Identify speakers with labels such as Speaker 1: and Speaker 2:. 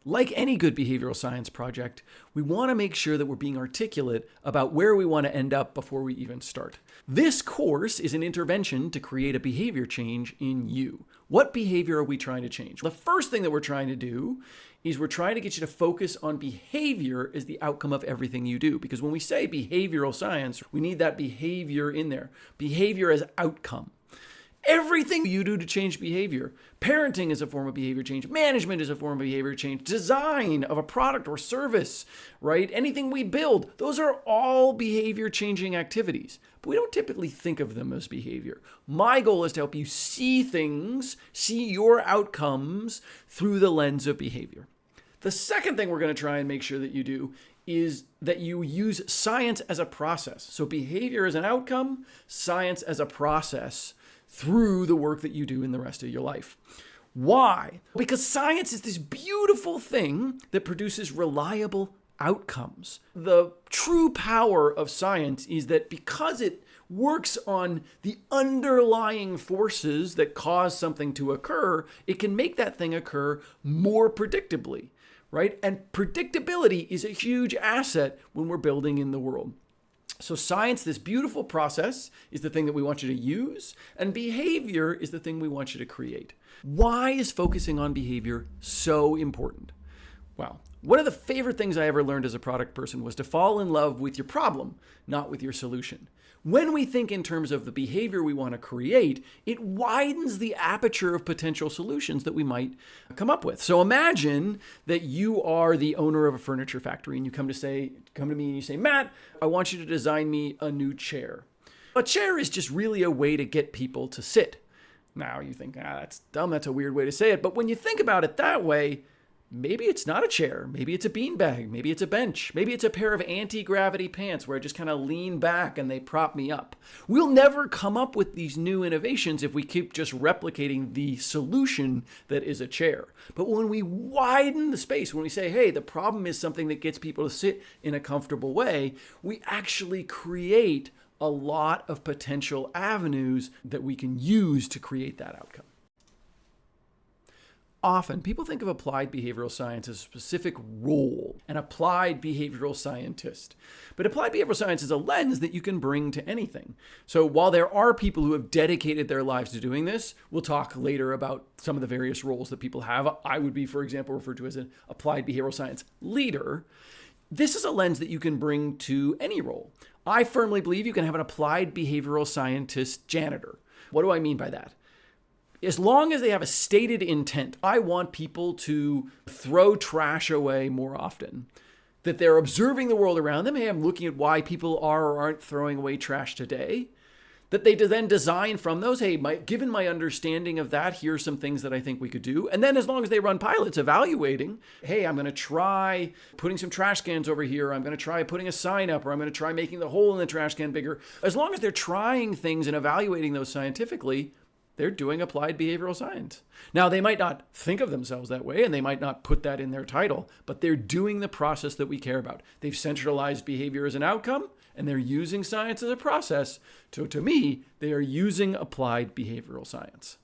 Speaker 1: Like any good behavioral science project, we want to make sure that we're being articulate about where we want to end up before we even start. This course is an intervention to create a behavior change in you. What behavior are we trying to change? The first thing that we're trying to do is we're trying to get you to focus on behavior as the outcome of everything you do. Because when we say behavioral science, we need that behavior in there. Behavior as outcome. Everything you do to change behavior. Parenting is a form of behavior change. Management is a form of behavior change. Design of a product or service, right? Anything we build, those are all behavior changing activities. But we don't typically think of them as behavior. My goal is to help you see things, see your outcomes through the lens of behavior. The second thing we're going to try and make sure that you do is that you use science as a process. So behavior as an outcome, science as a process through the work that you do in the rest of your life. Why? Because science is this beautiful thing that produces reliable outcomes. The true power of science is that because it works on the underlying forces that cause something to occur, it can make that thing occur more predictably, right? And predictability is a huge asset when we're building in the world. So science, this beautiful process, is the thing that we want you to use, and behavior is the thing we want you to create. Why is focusing on behavior so important? Well, one of the favorite things I ever learned as a product person was to fall in love with your problem, not with your solution. When we think in terms of the behavior we want to create, it widens the aperture of potential solutions that we might come up with. So imagine that you are the owner of a furniture factory and you come to me and you say, Matt, I want you to design me a new chair. A chair is just really a way to get people to sit. Now you think, that's dumb, that's a weird way to say it. But when you think about it that way, maybe it's not a chair. Maybe it's a beanbag. Maybe it's a bench. Maybe it's a pair of anti-gravity pants where I just kind of lean back and they prop me up. We'll never come up with these new innovations if we keep just replicating the solution that is a chair. But when we widen the space, when we say, hey, the problem is something that gets people to sit in a comfortable way, we actually create a lot of potential avenues that we can use to create that outcome. Often, people think of applied behavioral science as a specific role, an applied behavioral scientist. But applied behavioral science is a lens that you can bring to anything. So while there are people who have dedicated their lives to doing this, we'll talk later about some of the various roles that people have. I would be, for example, referred to as an applied behavioral science leader. This is a lens that you can bring to any role. I firmly believe you can have an applied behavioral scientist janitor. What do I mean by that? As long as they have a stated intent, I want people to throw trash away more often, that they're observing the world around them. Hey, I'm looking at why people are or aren't throwing away trash today, that they then design from those. Hey, given my understanding of that, here's some things that I think we could do. And then as long as they run pilots evaluating, hey, I'm going to try putting some trash cans over here. I'm going to try putting a sign up, or I'm going to try making the hole in the trash can bigger. As long as they're trying things and evaluating those scientifically, they're doing applied behavioral science. Now, they might not think of themselves that way, and they might not put that in their title, but they're doing the process that we care about. They've centralized behavior as an outcome, and they're using science as a process. So to me, they are using applied behavioral science.